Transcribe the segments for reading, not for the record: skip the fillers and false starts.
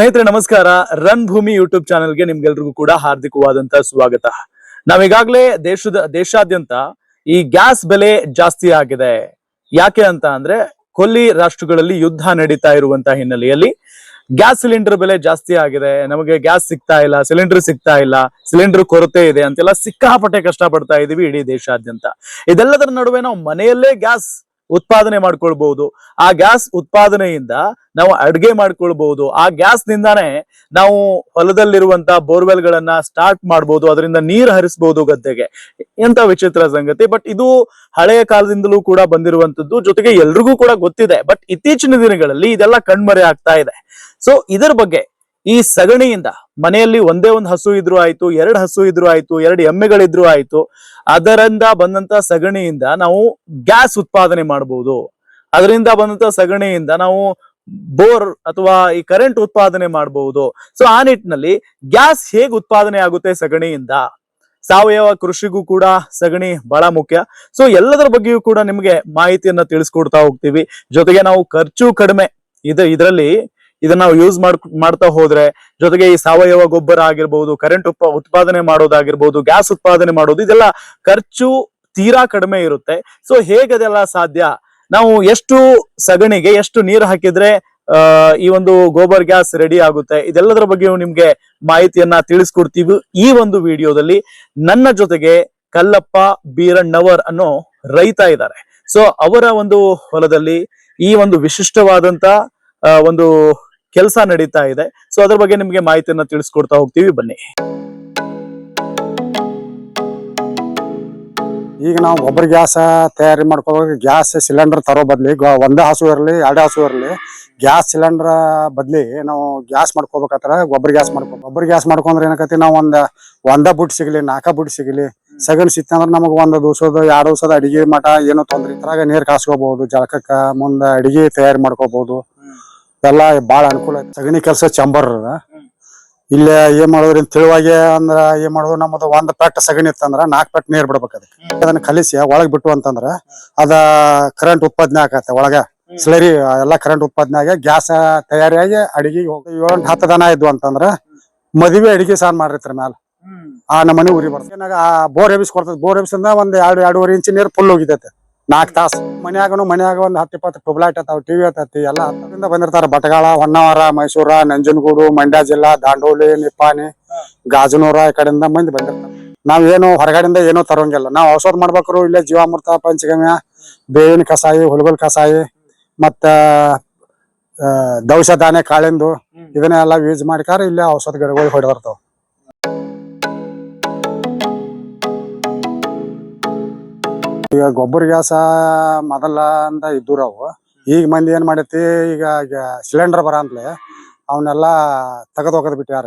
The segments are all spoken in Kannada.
ಸ್ನೇಹಿತರೆ ನಮಸ್ಕಾರ. ರನ್ ಭೂಮಿ ಯೂಟ್ಯೂಬ್ ಚಾನೆಲ್ಗೆ ನಿಮ್ಗೆಲ್ರಿಗೂ ಕೂಡ ಹಾರ್ದಿಕವಾದಂತ ಸ್ವಾಗತ. ನಾವೀಗಾಗ್ಲೇ ದೇಶಾದ್ಯಂತ ಈ ಗ್ಯಾಸ್ ಬೆಲೆ ಜಾಸ್ತಿ ಆಗಿದೆ. ಯಾಕೆ ಅಂತ ಅಂದ್ರೆ ಕೊಲ್ಲಿ ರಾಷ್ಟ್ರಗಳಲ್ಲಿ ಯುದ್ಧ ನಡೀತಾ ಇರುವಂತ ಹಿನ್ನೆಲೆಯಲ್ಲಿ ಗ್ಯಾಸ್ ಸಿಲಿಂಡರ್ ಬೆಲೆ ಜಾಸ್ತಿ ಆಗಿದೆ. ನಮಗೆ ಗ್ಯಾಸ್ ಸಿಗ್ತಾ ಇಲ್ಲ, ಸಿಲಿಂಡರ್ ಸಿಗ್ತಾ ಇಲ್ಲ, ಸಿಲಿಂಡರ್ ಕೊರತೆ ಇದೆ ಅಂತೆಲ್ಲ ಸಿಕ್ಕಾಪಟ್ಟೆ ಕಷ್ಟ ಪಡ್ತಾ ಇದೀವಿ ಇಡೀ ದೇಶಾದ್ಯಂತ. ಇದೆಲ್ಲದರ ನಡುವೆ ನಾವು ಮನೆಯಲ್ಲೇ ಗ್ಯಾಸ್ ಉತ್ಪಾದನೆ ಮಾಡ್ಕೊಳ್ಬಹುದು. ಆ ಗ್ಯಾಸ್ ಉತ್ಪಾದನೆಯಿಂದ ನಾವು ಅಡ್ಗೆ ಮಾಡ್ಕೊಳ್ಬಹುದು. ಆ ಗ್ಯಾಸ್ ನಿಂದಾನೇ ನಾವು ಹೊಲದಲ್ಲಿರುವಂತ ಬೋರ್ವೆಲ್ ಗಳನ್ನ ಸ್ಟಾರ್ಟ್ ಮಾಡಬಹುದು, ಅದರಿಂದ ನೀರು ಹರಿಸಬಹುದು ಗದ್ದೆಗೆ. ಎಂತ ವಿಚಿತ್ರ ಸಂಗತಿ. ಬಟ್ ಇದು ಹಳೆಯ ಕಾಲದಿಂದಲೂ ಕೂಡ ಬಂದಿರುವಂತದ್ದು, ಜೊತೆಗೆ ಎಲ್ರಿಗೂ ಕೂಡ ಗೊತ್ತಿದೆ. ಬಟ್ ಇತ್ತೀಚಿನ ದಿನಗಳಲ್ಲಿ ಇದೆಲ್ಲ ಕಣ್ಮರೆ ಆಗ್ತಾ ಇದೆ. ಸೊ ಇದರ ಬಗ್ಗೆ ಈ ಸಗಣಿಯಿಂದ ಮನೆಯಲ್ಲಿ ಒಂದೇ ಒಂದು ಹಸು ಇದ್ರೂ ಆಯ್ತು, ಎರಡು ಹಸು ಇದ್ರೂ ಆಯ್ತು, ಎರಡು ಎಮ್ಮೆಗಳಿದ್ರು ಆಯ್ತು, ಅದರಿಂದ ಬಂದಂತ ಸಗಣಿಯಿಂದ ನಾವು ಗ್ಯಾಸ್ ಉತ್ಪಾದನೆ ಮಾಡಬಹುದು. ಅದರಿಂದ ಬಂದಂತ ಸಗಣಿಯಿಂದ ನಾವು ಬೋರ್ ಅಥವಾ ಈ ಕರೆಂಟ್ ಉತ್ಪಾದನೆ ಮಾಡಬಹುದು. ಸೊ ಆ ನಿಟ್ಟಿನಲ್ಲಿ ಗ್ಯಾಸ್ ಹೇಗೆ ಉತ್ಪಾದನೆ ಆಗುತ್ತೆ ಸಗಣಿಯಿಂದ, ಸಾವಯವ ಕೃಷಿಗೂ ಕೂಡ ಸಗಣಿ ಬಹಳ ಮುಖ್ಯ. ಸೊ ಎಲ್ಲದರ ಬಗ್ಗೆಯೂ ಕೂಡ ನಿಮ್ಗೆ ಮಾಹಿತಿಯನ್ನ ತಿಳಿಸ್ಕೊಡ್ತಾ ಹೋಗ್ತೀವಿ. ಜೊತೆಗೆ ನಾವು ಖರ್ಚು ಕಡಿಮೆ ಇದರಲ್ಲಿ ಇದನ್ನ ನಾವು ಯೂಸ್ ಮಾಡ್ತಾ ಹೋದ್ರೆ, ಜೊತೆಗೆ ಈ ಸಾವಯವ ಗೊಬ್ಬರ ಆಗಿರ್ಬಹುದು, ಕರೆಂಟ್ ಉತ್ಪಾದನೆ ಮಾಡೋದಾಗಿರ್ಬಹುದು, ಗ್ಯಾಸ್ ಉತ್ಪಾದನೆ ಮಾಡೋದು, ಇದೆಲ್ಲ ಖರ್ಚು ತೀರಾ ಕಡಿಮೆ ಇರುತ್ತೆ. ಸೊ ಹೇಗದೆಲ್ಲ ಸಾಧ್ಯ, ನಾವು ಎಷ್ಟು ಸಗಣಿಗೆ ಎಷ್ಟು ನೀರು ಹಾಕಿದ್ರೆ ಈ ಒಂದು ಗೋಬರ್ ಗ್ಯಾಸ್ ರೆಡಿ ಆಗುತ್ತೆ, ಇದೆಲ್ಲದರ ಬಗ್ಗೆ ನಿಮ್ಗೆ ಮಾಹಿತಿಯನ್ನ ತಿಳಿಸ್ಕೊಡ್ತೀವಿ ಈ ಒಂದು ವಿಡಿಯೋದಲ್ಲಿ. ನನ್ನ ಜೊತೆಗೆ ಕಲ್ಲಪ್ಪ ಬೀರಣ್ಣವರ್ ಅನ್ನೋ ರೈತ ಇದ್ದಾರೆ. ಸೊ ಅವರ ಒಂದು ಹೊಲದಲ್ಲಿ ಈ ಒಂದು ವಿಶಿಷ್ಟವಾದಂತ ಒಂದು ಕೆಲಸ ನಡೀತಾ ಇದೆ. ಸೊ ಅದ್ರ ಬಗ್ಗೆ ನಿಮ್ಗೆ ಮಾಹಿತಿಯನ್ನ ತಿಳಿಸ್ಕೊಡ್ತಾ ಹೋಗ್ತೀವಿ, ಬನ್ನಿ. ಈಗ ನಾವು ಗೊಬ್ಬರ ಗ್ಯಾಸ್ ತಯಾರಿ ಮಾಡ್ಕೋಬೇಕು. ಗ್ಯಾಸ್ ಸಿಲಿಂಡರ್ ತರೋ ಬದ್ಲಿ ಒಂದೇ ಹಸು ಇರಲಿ ಎರಡು ಹಸು ಇರಲಿ, ಗ್ಯಾಸ್ ಸಿಲಿಂಡರ್ ಬದ್ಲಿ ನಾವು ಗ್ಯಾಸ್ ಮಾಡ್ಕೋಬೇಕಾದ್ರೆ ಗೊಬ್ಬರ ಗ್ಯಾಸ್ ಮಾಡ್ಕೊಂಡ್ರೆ ಏನಕತಿ, ನಾವು ಒಂದ ಬುಟ್ ಸಿಗಲಿ, 4 ಬುಟ್ ಸಿಗಲಿ, ಸಗಣಿ ಸಿಕ್ತಂದ್ರೆ ನಮಗ್ 1 ದಿವಸದ 2 ದಿವಸದ ಅಡಿಗೆ ಮಠ ಏನೋ ತೊಂದ್ರೆ ಇದ್ರಾಗ ನೀರ್ ಕಾಸ್ಕೋಬಹುದು, ಜಳಕಕ್ಕ ಮುಂದ ಅಡಿಗೆ ತಯಾರಿ ಮಾಡ್ಕೋಬಹುದು. ಎಲ್ಲ ಬಾಳ ಅನುಕೂಲ ಐತಿ. ಸಗಣಿ ಕೆಲಸ ಚಂಬರ್ ಇಲ್ಲೇ ಏನ್ ಮಾಡೋದ್ರಿಂದ ತಿಳಿವಾಗೆ ಅಂದ್ರ ಏನ್ ಮಾಡೋದು, ನಮ್ಮದು 1 ಪೆಟ್ ಸಗಣಿ ಇತ್ತಂದ್ರ 4 ಪೆಟ್ ನೀರ್ ಬಿಡ್ಬೇಕು. ಅದನ್ನ ಕಲಿಸಿ ಒಳಗ್ ಬಿಟ್ಟು ಅಂತಂದ್ರ ಅದ ಕರೆಂಟ್ ಉತ್ಪಾದನೆ ಆಗತ್ತೆ. ಒಳಗ ಸ್ಲರಿ ಎಲ್ಲಾ ಕರೆಂಟ್ ಉತ್ಪಾದನೆ ಆಗಿ ಗ್ಯಾಸ್ ತಯಾರಿಯಾಗಿ ಅಡಿಗೆ 7-10 ದನ ಇದ್ವು ಅಂತಂದ್ರ ಮದುವೆ ಅಡಿಗೆ ಸಾರ್ ಮಾಡಿರ್ತಾರ ಮ್ಯಾಲ ಆ ನಮ್ಮನೆ ಉರಿ ಬರ್ತದೆ. ಏನಾಗ ಬೋರ್ ಎಬಿಸ್ ಕೊಡ್ತದೆ. ಬೋರ್ ಎಬಿಸಿಂದ 1-2.5 ಇಂಚ್ ನೀರ್ ಫುಲ್ ಹೋಗಿತೈತೆ 4 ತಾಸು. ಮನ್ಯಾಗ 10-20 ಟ್ಯೂಬ್ಲೈಟ್ ಅತಾವ, ಟಿವಿ ಅತೈತಿ, ಎಲ್ಲ ಹತ್ತದಿಂದ ಬಂದಿರ್ತಾರ. ಬಟಗಾಳ, ಹೊನ್ನಾವರ, ಮೈಸೂರ, ನಂಜನಗೂಡು, ಮಂಡ್ಯ ಜಿಲ್ಲಾ, ದಾಂಡೋಲಿ, ನಿಪ್ಪಾಣಿ, ಗಾಜನೂರ ಈ ಕಡೆಯಿಂದ ಮಂದಿ ಬಂದಿರ್ತಾರ. ನಾವೇನು ಹೊರಗಡೆಯಿಂದ ಏನೋ ತರೋಂಗಿಲ್ಲ. ನಾವು ಔಷಧ ಮಾಡ್ಬೇಕ್ರು ಇಲ್ಲೇ ಜೀವಾಮೃತ, ಪಂಚಗಮ್ಯ, ಬೇವಿನ ಕಸಾಯಿ, ಹುಲ್ಗಲ್ ಕಸಾಯಿ, ಮತ್ತ ದವಸ ಧಾನ್ಯ ಕಾಳಿಂದು ಇದನ್ನೆಲ್ಲ ಯೂಸ್ ಮಾಡಿಕಾರ ಇಲ್ಲೇ ಔಷಧ ಗಿಡಗಳು ಹೊಡೆದಿರ್ತಾವ. ಈಗ ಗೊಬ್ಬರ ಗ್ಯಾಸ ಮೊದಲ ಅಂತ ಇದ್ದೂರವು. ಈಗ ಮಂದಿ ಏನ್ ಮಾಡೈತಿ, ಈಗ ಸಿಲಿಂಡರ್ ಬರ ಅಂತಲೇ ಅವನ್ನೆಲ್ಲಾ ತೆಗೆದು ಬಿಟ್ಟಾರ.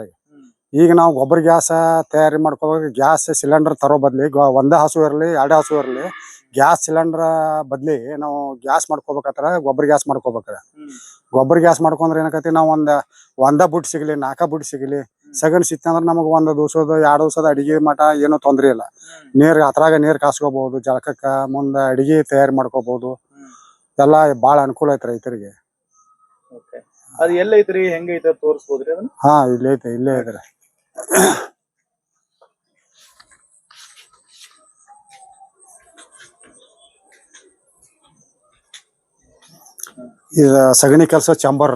ಈಗ ನಾವು ಗೊಬ್ಬರ ಗ್ಯಾಸ ತಯಾರಿ ಮಾಡ್ಕೋಬೇಕು. ಗ್ಯಾಸ್ ಸಿಲಿಂಡರ್ ತರೋ ಬದ್ಲಿ ಒಂದೇ ಹಸು ಇರಲಿ ಎರಡು ಹಸು ಇರಲಿ, ಗ್ಯಾಸ್ ಸಿಲಿಂಡರ್ ಬದ್ಲಿ ನಾವು ಗ್ಯಾಸ್ ಮಾಡ್ಕೋಬೇಕಾದ್ರೆ ಗೊಬ್ಬರ ಗ್ಯಾಸ್ ಮಾಡ್ಕೋಬೇಕ್ರೆ. ಗೊಬ್ಬರ ಗ್ಯಾಸ್ ಮಾಡ್ಕೊಂಡ್ರೆ ಏನಕತಿ, ನಾವು ಒಂದ ಬುಟ್ ಸಿಗಲಿ 4 ಬುಟ್ ಸಿಗಲಿ, ಸಗಣಿ ಸಿಕ್ತಂದ್ರೆ ನಮಗ್ 1 ದಿವಸದ 2 ದಿವಸದ ಅಡಿಗೆ ಮಠ ಏನೋ ತೊಂದ್ರೆ ಇಲ್ಲ. ಅದ್ರಾಗ ನೀರ್ ಕಾಸ್ಕೋಬಹುದು, ಜಳಕಕ್ಕ ಮುಂದ ಅಡಿಗೆ ತಯಾರಿ ಮಾಡ್ಕೋಬಹುದು. ಎಲ್ಲಾ ಬಾಳ ಅನುಕೂಲ ಐತಿ ರೈತರಿಗೆ. ಅದು ಎಲ್ಲೈತ್ರಿ, ಹೆಂಗೈತೆ ತೋರಿಸ್ಬೋದ್ರಿ ಅದನ್ನ? ಹಾ, ಇಲ್ಲೇ ಐತ್ರಿ. ಇದ ಸಗಣಿ ಕೆಲಸ ಚಂಬರ್.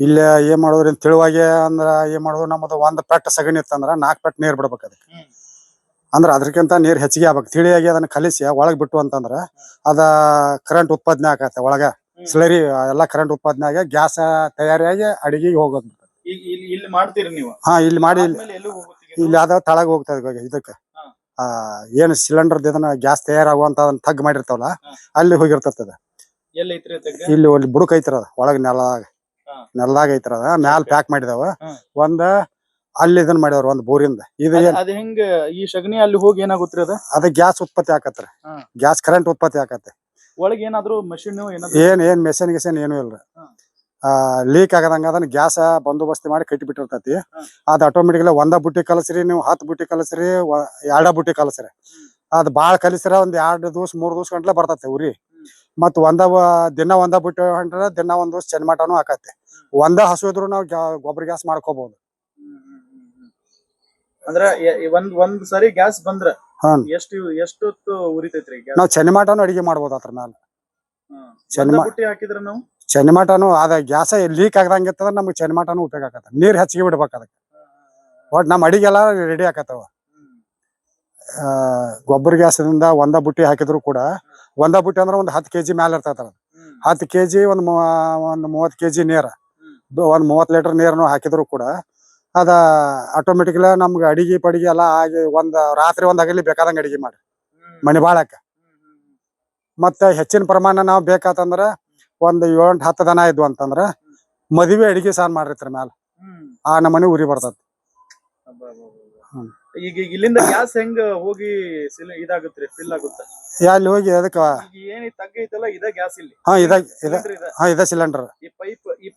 ಇಲ್ಲೇ ಏನ್ ಮಾಡೋದ್ರಿಂದ ತಿಳಿವಾಗೆ ಅಂದ್ರ ಏನ್ ಮಾಡೋದು, ನಮ್ಮದು 1 ಪೆಟ್ ಸಗಣಿ ಇತ್ತಂದ್ರ 4 ಪೆಟ್ ನೀರ್ ಬಿಡ್ಬೇಕು ಅದಕ್ಕೆ. ಅಂದ್ರ ಅದ್ರಕ್ಕಿಂತ ನೀರ್ ಹೆಚ್ಚಿಗೆ ಆಗ್ಬೇಕು. ತಿಳಿಯಾಗಿ ಅದನ್ನ ಕಲಿಸಿ ಒಳಗ್ ಬಿಟ್ಟು ಅಂತಂದ್ರ ಅದ ಕರೆಂಟ್ ಉತ್ಪಾದನೆ ಆಗತ್ತೆ. ಒಳಗ ಸ್ಲರಿ ಎಲ್ಲಾ ಕರೆಂಟ್ ಉತ್ಪಾದನೆ ಆಗಿ ಗ್ಯಾಸ್ ತಯಾರಿಯಾಗಿ ಅಡಿಗೆಗೆ ಹೋಗೋದು. ಇಲ್ಲಿ ಮಾಡ್ತೀರಿ ನೀವು? ಹಾ, ಇಲ್ಲಿ ಮಾಡಿ ಇಲ್ಲಿ ಅದ ತಳಗ ಹೋಗ್ತದೆ. ಇದಕ್ಕ ಏನ್ ಸಿಲಿಂಡರ್ ಇದನ್ನ ಗ್ಯಾಸ್ ತಯಾರಾಗುವಂತ ತಗ್ ಮಾಡಿರ್ತಾವಲ್ಲ ಅಲ್ಲಿ ಹೋಗಿರ್ತದ. ಇಲ್ಲಿ ಬುಡಕ್ ಐತಿರದ ಒಳಗ್ ನೆಲದಾಗ ಐತಿರದ ಮ್ಯಾಲ ಪ್ಯಾಕ್ ಮಾಡಿದಾವ. ಅಲ್ಲಿ ಇದನ್ನ ಮಾಡ್ಯಾರ ಒಂದ್ ಬೋರಿಂದ. ಇದು ಹೆಂಗ ಈ ಸಗಣಿ ಅಲ್ಲಿ ಹೋಗಿ ಏನಾಗುತ್ರಿ? ಅದ ಗ್ಯಾಸ್ ಉತ್ಪತ್ತಿ ಆಕತ್ರಿ. ಗ್ಯಾಸ್ ಕರೆಂಟ್ ಉತ್ಪತ್ತಿ ಆಕತ್ತೆ. ಒಳಗೆ ಏನಾದ್ರು ಮಷಿನ್ ಏನ್ ಮೆಷಿನ್ ಗಿಷನ್ ಏನು ಇಲ್ರಿ. ಲೀಕ್ ಆಗದಂಗ ಅದನ್ನ ಗ್ಯಾಸ್ ಬಂದೋಬಸ್ತಿ ಮಾಡಿ ಕಟ್ಟಿ ಬಿಟ್ಟಿರ್ತೈತಿ. ಅದ್ ಆಟೋಮೆಟಿಕ್ಲಿ 1 ಬುಟ್ಟಿ ಕಲಸ್ರಿ, ನೀವು 10 ಬುಟ್ಟಿ ಕಲಸ್ರಿ, 2 ಬುಟ್ಟಿ ಕಲಸ್ರಿ, ಅದ್ ಬಾಳ ಕಲಿಸಿರ ಒಂದ್ 2 ದಿವಸ 3 ದಿವಸ ಗಂಟ್ಲೆ ಬರ್ತೈತೆ ಉರಿ. ಮತ್ ದಿನ ಒಂದ ಬಿಟ್ಟು ಹೊಂಟ್ರ ದಿನ ಒಂದ್ ದಿವಸ ಚನ್ಮಾಟನು ಆಕತ್ತೆ. ಒಂದ ಹಸು ಇದ್ರು ನಾವ್ ಗೊಬ್ಬರ ಗ್ಯಾಸ್ ಮಾಡ್ಕೋಬಹುದು. ಅಂದ್ರ ಒಂದ್ ಸರಿ ಗ್ಯಾಸ್ ಬಂದ್ರ ಎಷ್ಟೊತ್ತು ಉರಿತೈತ್ರಿ ಗ್ಯಾಸ್? ನಾವ್ ಚನ್ಮಾಟನು ಅಡಿಗೆ ಮಾಡ್ಬೋದು ಅದ್ರ ಮ್ಯಾಲ. ಬುಟ್ಟಿ ಹಾಕಿದ್ರ ನಾವು ಚನ್ಮಾಟನು ಅದ ಗ್ಯಾಸ್ ಲೀಕ್ ಆಗದಂಗಿತ್ತಂದ್ರ ನಮ್ಗೆ ಚನ್ಮಾಟನು ಉಪಯೋಗ ಆಗತ್ತ. ನೀರ್ ಹೆಚ್ಚಿಗೆ ಬಿಡ್ಬೇಕು ಅದಕ್ಕೆ. ಒಟ್ ನಮ್ ಅಡಿಗೆಲ್ಲ ರೆಡಿ ಆಕತ್ತವ. ಗೊಬ್ಬರ ಗ್ಯಾಸದಿಂದ ಒಂದ ಬುಟ್ಟಿ ಹಾಕಿದ್ರು ಕೂಡ, ಒಂದ ಬುಟ್ಟಿ ಅಂದ್ರ ಒಂದ್ 10 kg ಮ್ಯಾಲ ಇರ್ತೈತ. 10 kg ಒಂದ್ 30 kg ನೀರ್, ಒಂದ್ 30 ಲೀಟರ್ ನೀರನ್ನು ಹಾಕಿದ್ರು ಕೂಡ ಅದ ಆಟೋಮೆಟಿಕ್ಲಿ ನಮ್ಗೆ ಅಡಿಗೆ ಪಡಿಗೆ ಎಲ್ಲಾ ಆಗಿ ರಾತ್ರಿ ಒಂದ್ ಹಗಲಿ ಬೇಕಾದಂಗ ಅಡಿಗೆ ಮಾಡಿ ಮನಿ ಬಾಳಕ. ಮತ್ತ ಹೆಚ್ಚಿನ ಪ್ರಮಾಣ ನಾವ್ ಬೇಕಾತಂದ್ರ ಒಂದ್ 7-10 ದನ ಇದ್ವು ಅಂತಂದ್ರ ಮದುವೆ ಅಡಿಗೆ ಸಾರ್ ಮಾಡಿರ್ತಾರ ಮ್ಯಾಲ, ಆ ನಮನಿ ಉರಿ ಬರ್ತದ. ಈಗ ಇಲ್ಲಿಂದ ಗ್ಯಾಸ್ ಹೆಂಗ್ ಹೋಗಿ ಇದಾಗುತ್ತೆ, ಫಿಲ್ ಆಗುತ್ತೆ? ಅಲ್ಲಿ ಹೋಗಿ ಅದಕ್ಕ ಏನ್ ತಗ್ಗ ಐತಲ್ಲ ಇದ ಗ್ಯಾಸ್ ಇಲ್ಲಿ? ಇದ ಸಿಲಿಂಡರ್ ಈ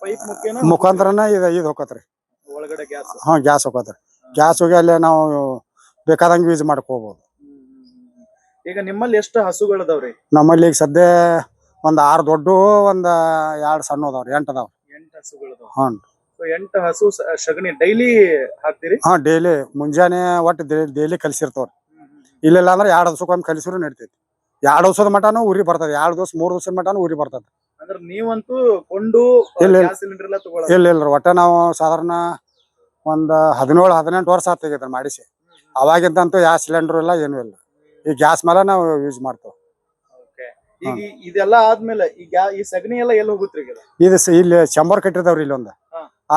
ಪೈಪ್ ಮುಖಾಂತರನ ಇದ್ ಹೋಗತ್ರಿ ಒಳಗಡೆ ಗ್ಯಾಸ್. ಗ್ಯಾಸ್ ಹೋಗತ್ರಿ. ಗ್ಯಾಸ್ ಹೋಗಿ ಅಲ್ಲೇ ನಾವು ಬೇಕಾದಂಗ ಯೂಸ್ ಮಾಡ್ಕೋಬಹುದು. ಈಗ ನಿಮ್ಮಲ್ಲಿ ಎಷ್ಟು ಹಸುಗಳದಾವ್ರಿ? ನಮ್ಮಲ್ಲಿ ಈಗ ಸದ್ಯ ಒಂದ್ 6 ದೊಡ್ಡ, ಒಂದ್ 2 ಸಣ್ಣ ಅದಾವ್ರಿ. 8 ಅದಾವ. 8 ಹಸುಗಳದಾವ. ಹ್ಮ್. 8 ಹಸು ಸಗಣಿ ಡೈಲಿ ಹಾಕ್ತಿರಿ? ಡೈಲಿ ಮುಂಜಾನೆ ಒಟ್ಟು ಡೈಲಿ ಕಲಿಸಿರ್ತವ್ರಿ. ಇಲ್ಲ ಅಂದ್ರೆ 2 ದಿವಸಕ್ಕೊಮ್ಮೆ ಕಲಿಸಿದ್ರು ನಡಿತೈತಿ. 2 ದಿವಸದ ಮಟನು ಉರಿ ಬರ್ತದೆ. 2 ದಿವಸ 3 ದಿವಸದ ಮಟನು ಉರಿ ಬರ್ತದೆ. ಅಂದ್ರೆ ನೀವಂತೂ ಕೊಂಡು ಗ್ಯಾಸ್ ಸಿಲಿಂಡರ್ ಎಲ್ಲ ತಗೊಳ್ಳೋದು? ಇಲ್ಲ ಒಟ್ಟ ನಾವು ಸಾಧಾರಣ ಒಂದ್ 17-18 ವರ್ಷ ಆಗ್ತೈತಿ ಮಾಡಿಸಿ. ಅವಾಗಿದ್ದಂತೂ ಯಾವ ಸಿಲಿಂಡರ್ ಇಲ್ಲ, ಏನು ಇಲ್ಲ. ಈ ಗ್ಯಾಸ್ ಮೇಲೆ ನಾವು ಯೂಸ್ ಮಾಡ್ತೇವೆ. ಈಗ ಇದೆಲ್ಲ ಆದ್ಮೇಲೆ ಈ ಸಗಣಿ ಎಲ್ಲ ಎಲ್ಲಿ ಹೋಗುತ್ರಿ? ಇದು ಇಲ್ಲಿ ಚಂಬರ್ ಕಟ್ಟಿದವ್ರಿ ಇಲ್ಲೊಂದು.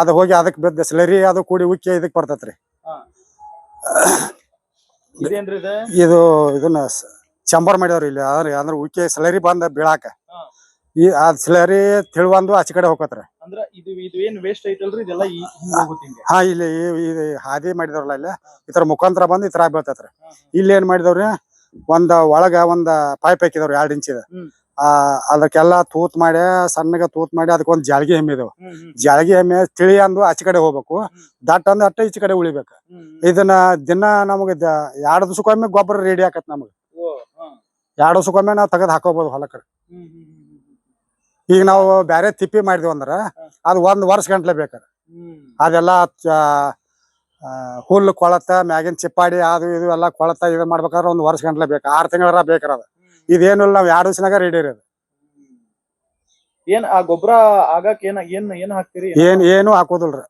ಅದು ಹೋಗಿ ಅದಕ್ಕೆ ಬಿದ್ದ ಸ್ಲರಿ ಅದು ಕೂಡಿ ಉಕ್ಕಿ ಇದಕ್ ಬರ್ತೈತ್ರಿ. ಇದು ಇದನ್ನ ಚಂಬರ್ ಮಾಡ್ಯಾವ್ರಿ ಇಲ್ಲಿ. ಅಂದ್ರೆ ಉಕ್ಕಿ ಸ್ಲರಿ ಬಂದ ಬೀಳಾಕ ಅದ್ ಸ್ಲರಿ ತಿಳ್ವಂದು ಆಚೆ ಕಡೆ ಹೋಗತ್ರಿ. ಅಂದ್ರೆ ಇದು ಏನ್ ವೇಸ್ಟ್ ಐತಲ್ರಿ ಇದೆಲ್ಲ ಇಲ್ಲಿ ಹಾದಿ ಮಾಡಿದವ್ರಲ್ಲ, ಇಲ್ಲ ಈ ತರ ಮುಖಾಂತರ ಬಂದ್ ಈ ತರ ಬೀಳ್ತೈತ್ರಿ. ಇಲ್ಲಿ ಏನ್ ಮಾಡಿದವ್ರಿ, ಒಳಗ ಒಂದ್ ಪೈಪ್ ಹಾಕಿದವ್ರಿ 2 ಇಂಚಿದ. ಅದಕ್ಕೆಲ್ಲಾ ತೂತ್ ಮಾಡಿ ಸಣ್ಣಗ ತೂತ್ ಮಾಡಿ ಅದಕ್ಕೊಂದ್ ಜಾಳ್ಗಿ ಎಮ್ಮಿದವ್. ಜಾಳ್ಗಿ ಎಮ್ಮೆ ತಿಳಿ ಅಂದು ಆಚೆ ಕಡೆ ಹೋಗ್ಬೇಕು, ದಟ್ಟ ಅಂದ್ ಅಟ್ಟ ಈಚೆ ಕಡೆ ಉಳಿಬೇಕು. ಇದನ್ನ ದಿನ ನಮಗ 2 ದಿವಸಕ್ಕೊಮ್ಮೆ ಗೊಬ್ಬರ ರೆಡಿ ಆಕತ್. ನಮಗ 2 ದಿವಸಕ್ಕೊಮ್ಮೆ ನಾವ್ ತೆಗೆದ್ ಹಾಕೋಬಹುದು ಹೊಲಕ್ಕ. ಈಗ ನಾವು ಬ್ಯಾರೆ ತಿಪ್ಪಿ ಮಾಡಿದ್ವಿ ಅಂದ್ರ ಅದ್ 1 ವರ್ಷ ಗಂಟ್ಲೆ ಬೇಕಾರ. ಅದೆಲ್ಲಾ ಹುಲ್ಲು ಕೊಳತ ಮ್ಯಾಗಿನ್ ಚಿಪ್ಪಾಡಿ ಅದು ಇದು ಎಲ್ಲಾ ಕೊಳತ ಇದು ಮಾಡ್ಬೇಕಾದ್ರೆ 1 ವರ್ಷ ಗಂಟ್ಲೆ ಬೇಕು. 6 ತಿಂಗಳ ಬೇಕಾರ. ಅದ ಇದೇನಿಲ್ಲ, ನಾವ್ 2 ದಿವಸನಾಗ ರೆಡಿ ಇರೋದು. ಏನ್ ಆ ಗೊಬ್ಬರ ಆಗಾಕ ಏನ್ ಹಾಕ್ತಿರಿ? ಏನು ಹಾಕೋದಿಲ್ರಿ.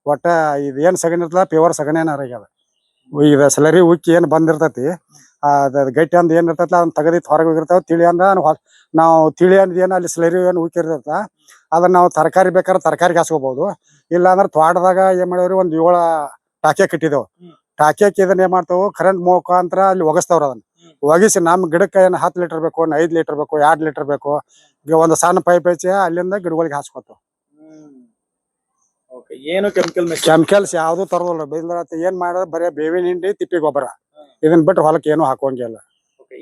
ಒಟ್ಟ ಇದ್ ಏನ್ ಸಗಣಿ ಇರ್ತದ ಪ್ಯೂರ್ ಸಗಣಿ ಆಗ್ಯದ. ಈಗ ಸ್ಲರಿ ಉಕ್ಕಿ ಏನ್ ಬಂದಿರ್ತೈತಿ, ಅದ ಗಟ್ಟಿ ಅಂದ್ ಏನ್ ಇರ್ತೈತಿ ಅದನ್ನ ತೆಗದಿತ್ತು ಹೊರಗೆ ಹೋಗಿರ್ತಾವ. ತಿಳಿ ಅಂದ ನಾವು ತಿಳಿ ಅಂದ್ ಏನ್ ಅಲ್ಲಿ ಸ್ಲರಿ ಏನ್ ಉಕ್ಕಿರ್ತೈತ ಅದನ್ನ ನಾವು ತರಕಾರಿ ಬೇಕಾದ್ರೆ ತರಕಾರಿಗೆ ಹಾಸ್ಕೋಬಹುದು. ಇಲ್ಲ ಅಂದ್ರೆ ತೋಟದಾಗ ಏನ್ ಮಾಡಿವ್ರಿ, ಒಂದ್ 7 ಟಾಕಿ ಕಟ್ಟಿದೇವ್. ಟಾಕಿಯಕ್ಕೆ ಇದನ್ನ ಏನ್ ಮಾಡ್ತಾವು, ಕರೆಂಟ್ ಮುಖಾಂತರ ಅಲ್ಲಿ ಒಗಸ್ತವ್ರ. ಅದನ್ನ ಒಗಿಸಿ ನಮ್ ಗಿಡಕ್ಕೆ ಏನ್ 10 ಲೀಟರ್ ಬೇಕು, 5 ಲೀಟರ್ ಬೇಕು, 2 ಲೀಟರ್ ಬೇಕು, ಒಂದ್ ಸಣ್ಣ ಪೈಪ್ ಹಚ್ಚಿ ಅಲ್ಲಿಂದ ಗಿಡಗಳಿಗೆ ಹಾಸ್ಕೊತಾವ. ಏನು ಕೆಮಿಕಲ್ಸ್ ಯಾವ್ದು ತರೋದಿಲ್ಲ. ಏನ್ ಮಾಡೋದು, ಬರೀ ಬೇವಿನ ಹಿಂಡಿ ತಿಪ್ಪಿ ಗೊಬ್ಬರ, ಇದನ್ ಬಿಟ್ಟು ಹೊಲಕ್ಕೆ ಏನು ಹಾಕೋಂಗಿಲ್ಲ.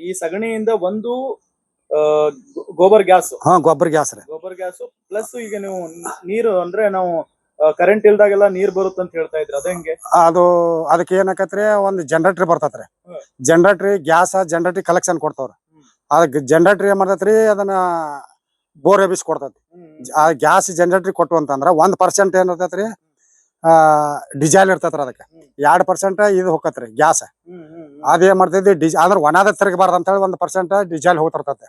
ಈ ಸಗಣಿಯಿಂದ ಒಂದು ಗೋಬರ್ ಗ್ಯಾಸ್. ಗೊಬ್ಬರ ಗ್ಯಾಸ್ ರೀ. ಗೊಬ್ಬರ ಗ್ಯಾಸ್ ಪ್ಲಸ್ ಈಗ ನೀವು ನೀರು ಅಂದ್ರೆ ನಾವು ಕರೆಂಟ್ ಇಲ್ದಾಗೆಲ್ಲ ನೀರ್ ಬರುತ್ತೆ ಅಂತ ಹೇಳ್ತಾ ಇದ್ರಿ, ಅದ ಹೆಂಗೆ? ಅದಕ್ಕೆ ಏನಾಕತ್ರಿ, ಒಂದ್ ಜನರೇಟರ್ ಬರ್ತೈತ್ರಿ. ಜನರೇಟರ್ ಗ್ಯಾಸ್ ಜನರೇಟರ್ ಕಲೆಕ್ಷನ್ ಕೊಡ್ತಾವ್ರಿ. ಅದಕ್ಕೆ ಜನರೇಟರ್ ಏನ್ ಮಾಡ್ತೈತ್ರಿ, ಅದನ್ನ ಬೋರ್ ಎಬಿಸ್ ಕೊಡ್ತೈತಿ. ಆ ಗ್ಯಾಸ್ ಜನರೇಟರ್ ಕೊಟ್ಟು ಅಂತಂದ್ರ 1% ಏನ್ ಇರ್ತೈತ್ರಿ, ಡಿಸೇಲ್ ಇರ್ತೈತ್ರಿ. ಅದಕ್ಕೆ 2% ಇದು ಹೋಗತ್ರಿ ಗ್ಯಾಸ್. ಅದೇನ್ ಮಾಡ್ತೈತಿ, ಆದ್ರ ಒಣದ ತಿರುಗಬಾರ್ದು ಅಂತ ಹೇಳಿ 1% ಡಿಸೇಲ್ ಹೋಗ್ತಿರ್ತೈತಿ.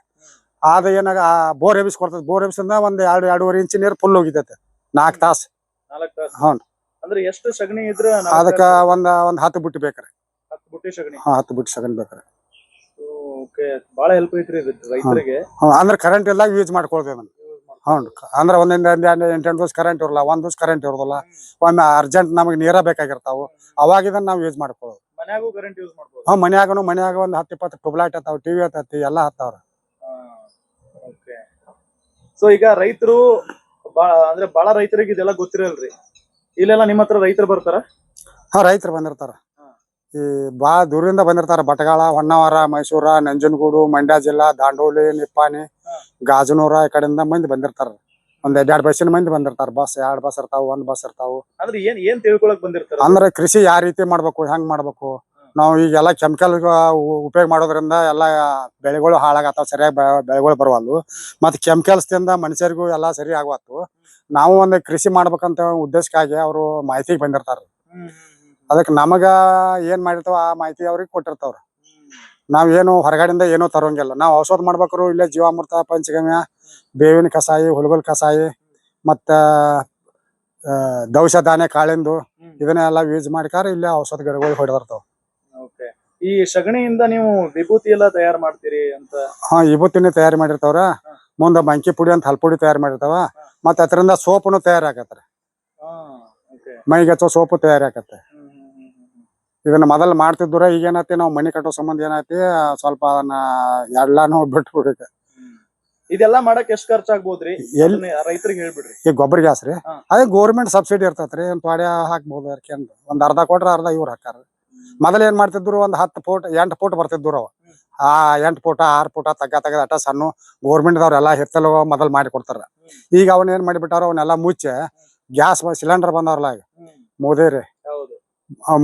ಅದ ಏನಾಗ ಬೋರ್ ಎಬಿಸ್ ಕೊಡ್ತೈತಿ. ಬೋರ್ ಎಬಿಸ್ ಇಂದ ಒಂದ್ 2-2.5 ಇಂಚ್ ನೀರ್ ಫುಲ್ ಹೋಗಿತೈತಿ 4 ತಾಸು. ಅಂದ್ರೆ ಎಷ್ಟು ಸಗಣಿ ಇದ್ರ ಅದಕ್ಕ ಒಂದ್ 10 ಬುಟ್ಟಿ ಬೇಕ್ರಿ. 10 ಬುಟ್ಟಿ ಸಗಣಿ? 10 ಬುಟ್ಟಿ ಸಗಣಿ ಬೇಕ್ರಿ. ಬಹಳ ಹೆಲ್ಪ್ ಐತ್ರಿ ರೈತರಿಗೆ. ಅಂದ್ರೆ ಕರೆಂಟ್ ಎಲ್ಲ ಯೂಸ್ ಮಾಡ್ಕೊಳ್ತೇವೆ. ಅಂದ್ರೆ ಒಂದೊಂದ್ 8 ದಿವಸ ಕರೆಂಟ್ ಇರಲ್ಲ, 1 ದಿವಸ ಕರೆಂಟ್ ಇರೋದಿಲ್ಲ. ಒಮ್ಮೆ ಅರ್ಜೆಂಟ್ ನಮಗೆ ನೀರ ಬೇಕಾಗಿರ್ತಾವ, ಅವಾಗ ಇದನ್ನ ನಾವು ಯೂಸ್ ಮಾಡ್ಕೊಳ್ಳೋದು. ಮನ್ಯಾಗೂ ಕರೆಂಟ್ ಯೂಸ್ ಮಾಡ್ಬೋದು? ಮನ್ಯಾಗ ಒಂದ್ 10-20 ಟ್ಯೂಬ್ಲೈಟ್ ಹತ್ತಾವ, ಟಿವಿ ಹತ್ತತಿ, ಎಲ್ಲಾ ಹತ್ತಾವ್ರ. ಸೊ ಈಗ ರೈತರು ಬಹಳ ರೈತರಿಗೆ ಇದೆಲ್ಲ ಗೊತ್ತಿರಲ್ರಿ. ಇಲ್ಲೆಲ್ಲ ನಿಮ್ಮ ಹತ್ರ ರೈತರು ಬರ್ತಾರ? ರೈತರು ಬಂದಿರ್ತಾರ. ಈ ಬಾಳ ದೂರಿಂದ ಬಂದಿರ್ತಾರ. ಬಟಗಾಳ, ಹೊನ್ನಾವರ, ಮೈಸೂರ, ನಂಜನಗೂಡು, ಮಂಡ್ಯ ಜಿಲ್ಲಾ, ದಾಂಡೋಲಿ, ನಿಪ್ಪಾಣಿ, ಗಾಜನೂರ ಈ ಕಡೆಯಿಂದ ಮಂದಿ ಬಂದಿರ್ತಾರ. ಒಂದ್ 2 ಬಸ್ಸಿನ ಮಂದಿ ಬಂದಿರ್ತಾರ. ಬಸ್ 2 ಬಸ್ ಇರ್ತಾವ, 1 ಬಸ್ ಇರ್ತಾವ. ಅಂದ್ರೆ ಏನ್ ತಿಳ್ಕೊಳಕ್ ಬಂದಿರ್ತಾರ? ಅಂದ್ರೆ ಕೃಷಿ ಯಾವ ರೀತಿ ಮಾಡ್ಬೇಕು, ಹೆಂಗ್ ಮಾಡ್ಬೇಕು, ನಾವು ಈಗೆಲ್ಲ ಕೆಮಿಕಲ್ ಉಪಯೋಗ ಮಾಡೋದ್ರಿಂದ ಎಲ್ಲ ಬೆಳೆಗಳು ಹಾಳಾಗತ್ತಾವ, ಸರಿಯಾಗಿ ಬೆಳೆಗಳು ಬರವಲ್ಲು. ಮತ್ತೆ ಕೆಮಿಕಲ್ಸ್ ತಿಂದ ಮನುಷ್ಯರಿಗೂ ಎಲ್ಲ ಸರಿ ಆಗವತ್ತು. ನಾವು ಒಂದು ಕೃಷಿ ಮಾಡ್ಬೇಕಂತ ಉದ್ದೇಶಕ್ಕಾಗಿ ಅವರು ಮಾಹಿತಿಗೆ ಬಂದಿರ್ತಾರ. ಅದಕ್ಕೆ ನಮಗ ಏನ್ ಮಾಡಿರ್ತಾವ ಆ ಮಾಹಿತಿ ಅವ್ರಿಗೆ ಕೊಟ್ಟಿರ್ತಾವ್ರ. ನಾವೇನು ಹೊರಗಡೆಯಿಂದ ಏನೂ ತರೋಂಗಿಲ್ಲ. ನಾವು ಔಷಧ ಮಾಡ್ಬೇಕ್ರು ಇಲ್ಲೇ ಜೀವಾಮೃತ, ಪಂಚಗಮ್ಯ, ಬೇವಿನ ಕಷಾಯಿ, ಹುಲ್ಗುಲ್ ಕಷಾಯಿ, ಮತ್ತ ದವಸ ಧಾನ್ಯ ಕಾಳಿಂದು ಇದನ್ನೆಲ್ಲ ಯೂಸ್ ಮಾಡ್ಕಾರ ಇಲ್ಲೇ ಔಷಧ ಗಿಡಗಳು ಹೊಡೆದಿರ್ತಾವ. ಈ ಸಗಣಿಯಿಂದ ನೀವು ವಿಭೂತಿ ಎಲ್ಲ ತಯಾರು ಮಾಡ್ತೀರಿ ಅಂತ? ಹಾ, ವಿಭೂತಿನ ತಯಾರು ಮಾಡಿರ್ತಾವ್ರ. ಮುಂದ ಮಂಕಿ ಪುಡಿ ಅಂತ ಹಲ್ಪುಡಿ ತಯಾರು ಮಾಡಿರ್ತಾವ. ಮತ್ತ ಅದರಿಂದ ಸೋಪನು ತಯಾರಾಕತ್ರಿ. ಮೈಗೆ ಹಚ್ಚೋ ಸೋಪು ತಯಾರಾಕತ್ತೆ. ಇದನ್ನ ಮೊದಲ್ ಮಾಡ್ತಿದ್ರ. ಈಗ ಏನೈತಿ, ನಾವು ಮನಿ ಕಟ್ಟೋ ಸಂಬಂಧ ಏನೈತಿ, ಸ್ವಲ್ಪ ಅದನ್ನ ಎಲ್ಲಾನು ಬಿಟ್ಟು ಬಿಡ್ಬೇಕು. ಇದೆಲ್ಲಾ ಮಾಡಕ್ ಎಷ್ಟ್ ಖರ್ಚಾಗ್ಬೋದ್ರಿ? ರೈತರಿಗೆ ಹೇಳ್ಬಿಡ್ರಿ. ಈಗ ಗೊಬ್ಬರ ಗ್ಯಾಸ್ ರೀ, ಅದೇ ಗೌರ್ಮೆಂಟ್ ಸಬ್ಸಿಡಿ ಇರ್ತೈತ್ರಿ. ಪಾಡ್ಯ ಹಾಕ್ಬೋದು. ಒಂದ್ ಅರ್ಧ ಕೊಟ್ರ ಅರ್ಧ ಇವ್ರು ಹಾಕಾರ. ಮೊದಲ ಏನ್ ಮಾಡ್ತಿದ್ರು, ಒಂದ್ 10 ಫೂಟ್ 8 ಫೂಟ್ ಬರ್ತಿದ್ರು ಅವ. ಆ 8 ಫೂಟ 6 ಫೂಟ ತೆಗದ ಅಟ ಸಣ್ಣ ಗೌರ್ಮೆಂಟ್ ದವ್ರೆಲ್ಲಾ ಹೆತ್ತಲು ಮೊದಲ್ ಮಾಡಿ ಕೊಡ್ತಾರ. ಈಗ ಅವನ್ ಏನ್ ಮಾಡಿಬಿಟ್ಟಾರ, ಅವನ್ನೆಲ್ಲಾ ಮುಚ್ಚೆ ಗ್ಯಾಸ್ ಸಿಲಿಂಡರ್ ಬಂದವ್ರಲ್ಲ ಈಗ ಮೋದಿ ರೀ.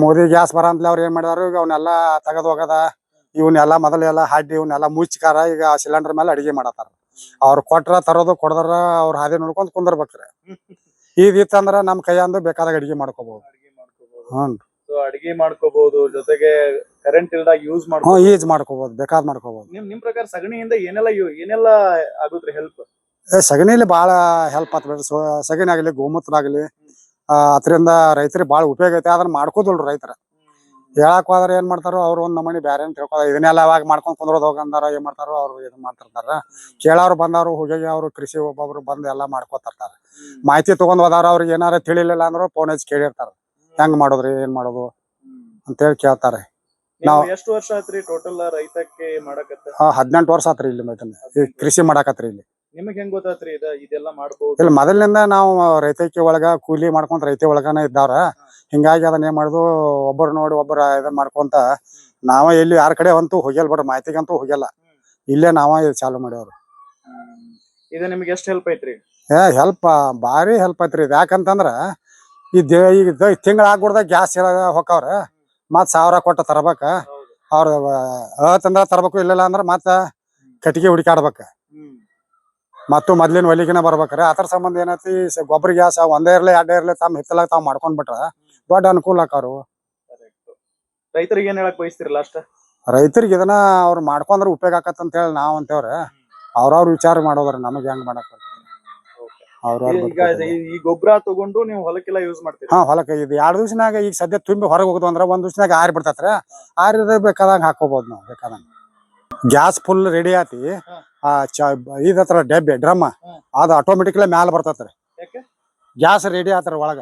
ಮೋದಿ ಗ್ಯಾಸ್ ಬರ ಅಂತಲೇ ಅವ್ರು ಏನ್ ಮಾಡಿದಾರು, ಈಗ ಅವನ್ನೆಲ್ಲಾ ತೆಗದ್ ಹೋಗದ. ಇವನ್ನೆಲ್ಲಾ ಮೊದಲೆಲ್ಲ ಹಾಡಿ ಇವನ್ನೆಲ್ಲ ಮುಚ್ಕಾರ ಈಗ ಸಿಲಿಂಡರ್ ಮೇಲೆ ಅಡಿಗೆ ಮಾಡತಾರ. ಅವ್ರು ಕೊಟ್ರ ತರೋದು, ಕೊಡದ್ರ ಅವ್ರ ಹಾದಿ ನೋಡ್ಕೊಂಡ್ ಕುಂದರ್ಬೇಕ್ರಿ. ಇದಿತ್ತಂದ್ರ ನಮ್ ಕೈಯಂದು ಬೇಕಾದಾಗ ಅಡಿಗೆ ಮಾಡ್ಕೋಬಹುದು. ಅಡಿಗೆ ಮಾಡ್ಕೋಬಹುದು, ಜೊತೆಗೆ ಕರೆಂಟ್ ಇಲ್ದಾಗ ಯೂಸ್ ಮಾಡ್ಕೋಬಹುದು, ಬೇಕಾದ್ ಮಾಡ್ಕೋಬಹುದು. ನಿಮ್ ಪ್ರಕಾರ ಸಗಣಿಯಿಂದ ಏನೆಲ್ಲ ಆಗುತ್ರಿ ಹೆಲ್ಪ್? ಸಗಣಿಲಿ ಬಾಳ ಹೆಲ್ಪ್ ಆತ್ ಬಿಡ್ರಿ. ಸಗಣಿ ಆಗ್ಲಿ, ಗೋಮೂತ್ರ ಆಗ್ಲಿ, ಅದರಿಂದ ರೈತರಿಗೆ ಬಾಳ ಉಪಯೋಗ ಐತಿ. ಅದನ್ನ ಮಾಡ್ಕೋದಲ್ರಿ ರೈತರ. ಹೇಳಕ್ ಹೋದ್ರೆ ಏನ್ ಮಾಡ್ತಾರೋ ಅವ್ರು ಒಂದ್ ನಮನಿ ಬ್ಯಾರೆ ಅಂತ ಹೇಳ್ಕೊ, ಇದನ್ನೆಲ್ಲ ಅವಾಗ ಮಾಡ್ಕೊಂಡ್ ಕುಂದ್ರೋದ್ ಹೋಗಂದಾರ. ಏನ್ ಮಾಡ್ತಾರೋ ಅವ್ರು ಇದನ್ ಮಾಡ್ತಿರ್ತಾರ. ಕೇಳೋರು ಬಂದವ್ರು ಹೋಗಿ ಅವ್ರು ಕೃಷಿ ಒಬ್ಬೊಬ್ರು ಬಂದ್ ಎಲ್ಲಾ ಮಾಡ್ಕೋತಿರ್ತಾರ. ಮಾಹಿತಿ ತಗೊಂಡ್ ಹೋದಾರ. ಅವ್ರಿಗೆ ಏನಾರ ತಿಳಿಲಿಲ್ಲ ಅಂದ್ರು ಫೋನ್ ಹಚ್ಚಿ ಕೇಳಿರ್ತಾರ, ಹೆಂಗ್ ಮಾಡೋದ್ರಿ, ಏನ್ ಮಾಡೋದು ಅಂತ ಹೇಳಿ ಕೇಳ್ತಾರೆ. ನಾವು ಎಷ್ಟು ವರ್ಷ ಆತ್ರಿ ಟೋಟಲ್ ರೈತಕ್ಕೆ ಮಾಡಕತ್ತ? 18 ವರ್ಷ ಆತ್ರಿ ಇಲ್ಲಿ ಕೃಷಿ ಮಾಡಾಕತ್ರಿ ಇಲ್ಲಿ. ನಿಮಗ್ ಹೆಂಗ್ ಗೊತ್ತಾತ್ರಿ ಇದೆಲ್ಲ ಮಾಡ್ಬೋದು? ಇಲ್ಲಿ ಮೊದಲಿನಿಂದ ನಾವು ರೈತಕಿ ಒಳಗ ಕೂಲಿ ಮಾಡ್ಕೊಂತ ರೈತ ಒಳಗನ ಇದ್ದಾರ. ಹಿಂಗಾಗಿ ಅದನ್ನ ಏನ್ ಮಾಡುದು, ಒಬ್ಬರು ನೋಡಿ ಒಬ್ಬರ ಇದನ್ ಮಾಡ್ಕೊಂತ ನಾವ ಎಲ್ಲಿ ಯಾರ ಕಡೆ ಅಂತೂ ಹೋಗ್ಯಲ್ ಬಿಡ್ರಿ, ಮಾಹಿತಿಗಂತೂ ಹೋಗ್ಯಲ್ಲ. ಇಲ್ಲೇ ನಾವ ಇದು ಚಾಲು ಮಾಡ್ಯವ್ರು. ಇದು ನಿಮ್ಗೆ ಎಷ್ಟು ಹೆಲ್ಪ್ ಐತ್ರಿ? ಹೆಲ್ಪ್ ಭಾರಿ ಹೆಲ್ಪ್ ಐತ್ರಿ. ಇದು ಯಾಕಂತಂದ್ರ ಈಗ ತಿಂಗಳ ಆಗ್ಬಿಡ್ದಾಗ ಗ್ಯಾಸ್ ಹೊಕ್ಕವ್ರ, ಮತ್ 1000 ಕೊಟ್ಟ ತರಬೇಕ. ಅವ್ರ ತಂದ್ರ ತರಬೇಕು, ಇಲ್ಲಿಲ್ಲ ಅಂದ್ರ ಮತ್ತ ಕಟ್ಟಿಗೆ ಹುಡುಕಾಡ್ಬೇಕ. ಮತ್ತು ಮೊದ್ಲಿನ ಒಲಿಗಿನ ಬರ್ಬೇಕ್ರಿ. ಅದ್ರ ಸಂಬಂಧ ಏನೈತಿ, ಗೊಬ್ಬರ ಗ್ಯಾಸ್ ಒಂದೇ ಇರ್ಲಿ 2 ಇರ್ಲಿ ತಮ್ಮ ಹಿತ್ತಲಾಗ ತಾವ್ ಮಾಡ್ಕೊಂಡ್ ಬಿಟ್ರ ದೊಡ್ಡ ಅನುಕೂಲ ಆಕಾರು. ರೈತರಿಗೆ ಏನ್ ಹೇಳಕ್ ಬಯಸ್ತಿರಿ ಲಾಸ್ಟ್? ರೈತರಿಗೆ ಇದನ್ನ ಅವ್ರು ಮಾಡ್ಕೊಂಡ್ರ ಉಪಯೋಗ ಆಕತ್ ಅಂತ ಹೇಳಿ ನಾವ್ ಅಂತೇವ್ರ. ಅವ್ರವ್ರ ವಿಚಾರ ಮಾಡೋದ್ರಿ, ನಮಗ್ ಹೆಂಗ್ ಮಾಡಕ್ ಈ ಗೊಬ್ಬರ ತಗೊಂಡು ನೀವು ಹೊಲಕ್ಕೆಲ್ಲ ಯೂಸ್ ಮಾಡ್ತೀರಿ? ಹೊಲಕ್ಕೆ ಇದು 2 ದಿವ್ಸನಾಗ ಈಗ ಸದ್ಯ ತುಂಬಿ ಹೊರಗೆ ಹೋಗುದು ಅಂದ್ರ 1 ದಿವ್ಸನಾಗ ಆರಿ ಬಿಡ್ತೈತ್ರಿ. ಆರಿದ ಬೇಕಾದಂಗ ಹಾಕೋಬಹುದು ನಾವು ಬೇಕಾದಂಗ. ಗ್ಯಾಸ್ ಫುಲ್ ರೆಡಿ ಆತಿ. ಇದತ್ರ ಡಬ್ಬೆ ಡ್ರಮ್ ಅದು ಆಟೋಮೆಟಿಕ್ಲಿ ಮ್ಯಾಲ ಬರ್ತೈತ್ರಿ. ಗ್ಯಾಸ್ ರೆಡಿ ಆತರ ಒಳಗ.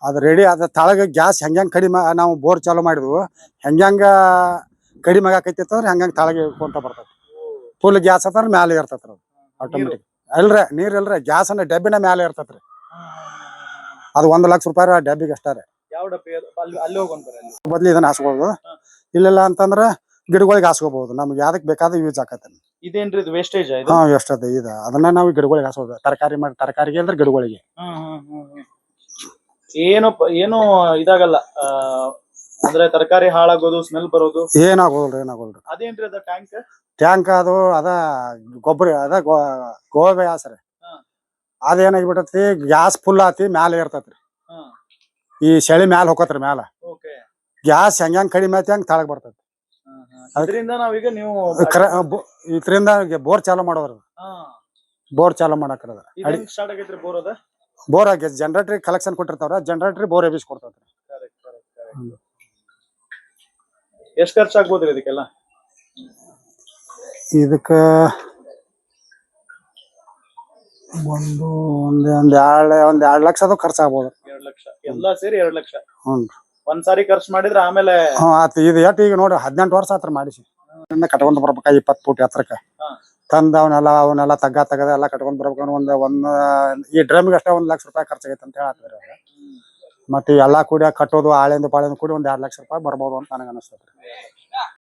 ಅದ್ ರೆಡಿ ಆದ ತಳಗ ಗ್ಯಾಸ್ ಹೆಂಗ್ ಕಡಿಮೆ, ನಾವು ಬೋರ್ ಚಾಲು ಮಾಡಿದ್ವು ಹೆಂಗ ಕಡಿಮೆ ಆಕೈತಿ ಅಂದ್ರೆ ಹಂಗ ತಳಗ ಇಳ್ಕೊಂತ ಬರ್ತೈತಿ. ಫುಲ್ ಗ್ಯಾಸ್ ಹತ್ರ ಮ್ಯಾಲ ಇರ್ತೈತ್ರಿ ಆಟೋಮೆಟಿಕ್. ಅಲ್ರಿ ನೀರ್ ಇಲ್ರಿ, ಗ್ಯಾಸ್ ಅನ್ನ ಡಬ್ಬಿನ ಮ್ಯಾಲ ಇರ್ತೈತ್ರಿ. ಅದು 1 ಲಕ್ಷ ರೂಪಾಯಿ ಡಬ್ಬಿಗೆ ಅಷ್ಟಾರೆ. ಬದ್ಲಿ ಇದನ್ನ ಹಾಸ್ಕೊಬಹುದು. ಇಲ್ಲ ಅಂತಂದ್ರ ಗಿಡಗಳಿಗೆ ಹಾಸ್ಕೋಬಹುದು. ನಮ್ಗೆ ಯಾವ್ದಕ್ ಬೇಕಾದ ಯೂಸ್ ಆಕತ್ತೆ. ಇದೇನ್ರಿ ವೇಸ್ಟೇಜ್? ಎಷ್ಟದ ಇದು ಅದನ್ನ ನಾವು ಗಿಡಗಳಿಗೆ ಹಾಸ್ಬೋದು. ತರಕಾರಿಗೆ ಅಂದ್ರೆ ಗಿಡಗಳಿಗೆ. ಏನು ಇದಾಗಲ್ಲ ಅಂದ್ರೆ ತರಕಾರಿ ಹಾಳಾಗೋದು, ಸ್ಮೆಲ್ ಬರೋದು ಏನಾಗೋಲ್ರಿ. ಅದೇನ್ರಿ ಅದ ಟ್ಯಾಂಕ್ ಅದು ಅದ ಗೊಬ್ಬರ ಅದ ಗೋವಾ ಗ್ಯಾಸ್ ರೀ. ಅದೇನಾಗಿಬಿಟ್ಟತಿ, ಗ್ಯಾಸ್ ಫುಲ್ ಆತಿ ಮ್ಯಾಲ ಇರ್ತೈತ್ರಿ. ಈ ಚಳಿ ಮ್ಯಾಲ ಹೋಗತ್ರಿ. ಮ್ಯಾಲ ಗ್ಯಾಸ್ ಹೆಂಗ್ ಕಡಿಮೆ ಐತಿ ಹಂಗ ತಳಗ್ ಬರ್ತೈತಿ. ಅದರಿಂದ ನಾವೀಗ ನೀವು ಇದರಿಂದ ಬೋರ್ ಚಾಲು ಮಾಡೋದ್ರ, ಬೋರ್ ಚಾಲು ಮಾಡಕ್ರದ. ಬೋರ್ ಆಗಿ ಜನರೇಟರ್ ಕಲೆಕ್ಷನ್ ಕೊಟ್ಟಿರ್ತಾವ್ರ, ಜನರೇಟರ್ ಬೋರ್ ಎಬ್ಬಿಸಿ ಕೊಡ್ತೈತ್ರಿ. ಎಷ್ಟ್ ಖರ್ಚಾಗ್ಬೋದ್ರಿ ಇದಕ್ಕೆಲ್ಲ? ಇದಕ್ಕ ಒಂದ್ 2 ಲಕ್ಷ ಅದು ಖರ್ಚಾಗ್ಬೋದು. 2 ಲಕ್ಷ ಎಲ್ಲಾ ಸೇರಿ 2 ಲಕ್ಷ. ಒಂದ್ಸಾರಿ ಖರ್ಚು ಮಾಡಿದ್ರೆ ಆಮೇಲೆ ಇದು ಈಗ ನೋಡಿ 18 ವರ್ಷ ಆತ್ರ ಮಾಡಿಸಿ. ಕಟ್ಕೊಂಡ್ ಬರ್ಬೇಕ 20 ಫೂಟ್ ಎತ್ತರಕ್ಕ ತಂದ ಅವನ್ನೆಲ್ಲ ತಗದ ಎಲ್ಲ ಕಟ್ಕೊಂಡ್ ಬರ್ಬೇಕು. ಒಂದ್ ಈ ಡ್ರಮ್ಗೆ ಅಷ್ಟೇ 1 ಲಕ್ಷ ರೂಪಾಯಿ ಖರ್ಚಾಗೈತೆ ಅಂತ ಹೇಳತ್ತಾರೆ. ಮತ್ತೆ ಎಲ್ಲಾ ಕೂಡಿ ಕಟ್ಟೋದು ಆಳಿಂದ ಪಾಳಿಂದ ಕೂಡಿ 1-2 ಲಕ್ಷ ರೂಪಾಯಿ ಬರ್ಬೋದು ಅಂತ ನನಗೆ ಅನಿಸ್ತೈತ್ರಿ.